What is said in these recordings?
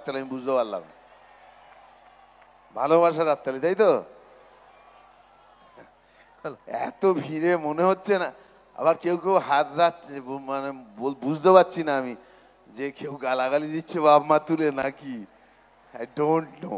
হাততালি আমি বুঝতে পারলাম, ভালোবাসার হাততালি, তাই তো? এত ভিড়ে মনে হচ্ছে না, আবার কেউ কেউ হাত রাখছে, মানে বুঝতে পারছি না আমি যে কেউ গালাগালি দিচ্ছে বাপ মা তুলে নাকি, আই ডোন্ট নো।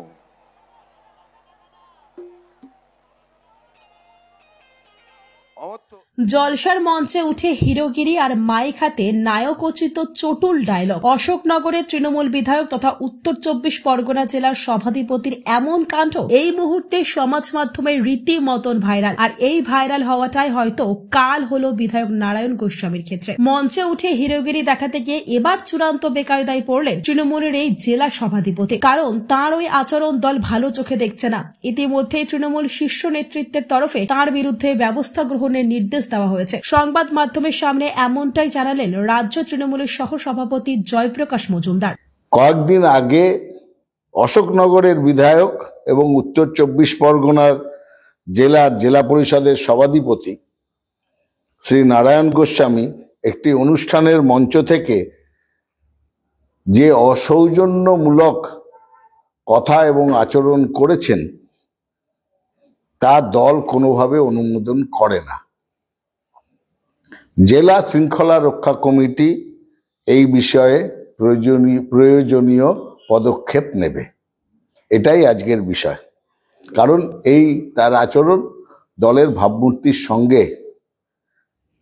জলসার মঞ্চে উঠে হিরোগিরি আর মাইক হাতে নায়কোচিত চটুল ডায়লগ। অশোকনগরের তৃণমূল বিধায়ক তথা উত্তর ২৪ পরগনা জেলার সভাধিপতির এমন কাণ্ড এই মুহূর্তে সমাজ মাধ্যমে রীতিমতন ভাইরাল। আর এই ভাইরাল হওয়াটাই হয়তো কাল হলো বিধায়ক নারায়ণ গোস্বামীর ক্ষেত্রে। মঞ্চে উঠে হিরোগিরি দেখাতে গিয়ে এবার চূড়ান্ত বেকায়দায় পড়লেন তৃণমূলের এই জেলা সভাধিপতি, কারণ তার ওই আচরণ দল ভালো চোখে দেখছে না। ইতিমধ্যে তৃণমূল শীর্ষ নেতৃত্বের তরফে তার বিরুদ্ধে ব্যবস্থা গ্রহণের নির্দেশ দেওয়া হয়েছে। সংবাদ মাধ্যমের সামনে এমনটাই জানালেন রাজ্য তৃণমূলের সহ সভাপতি জয়প্রকাশ মজুমদার। কয়েকদিন আগে অশোকনগরের বিধায়ক এবং উত্তর ২৪ পরগনার জেলা পরিষদের সভাধিপতি শ্রী নারায়ণ গোস্বামী একটি অনুষ্ঠানের মঞ্চ থেকে যে অসৌজন্যমূলক কথা এবং আচরণ করেছেন তা দল কোনোভাবে অনুমোদন করে না। জেলা শৃঙ্খলা রক্ষা কমিটি এই বিষয়ে প্রয়োজনীয় পদক্ষেপ নেবে, এটাই আজকের বিষয়। কারণ তার আচরণ দলের ভাবমূর্তির সঙ্গে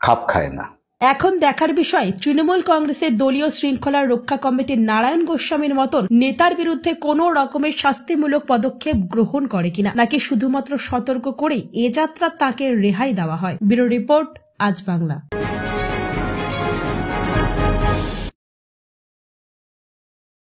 খাপ খায় না। এখন দেখার বিষয় তৃণমূল কংগ্রেসের দলীয় শৃঙ্খলা রক্ষা কমিটির নারায়ণ গোস্বামীর মতন নেতার বিরুদ্ধে কোনো রকমের শাস্তিমূলক পদক্ষেপ গ্রহণ করে কিনা, নাকি শুধুমাত্র সতর্ক করে এ যাত্রা তাকে রেহাই দেওয়া হয়। ব্যুরো রিপোর্ট, আজ বাংলা।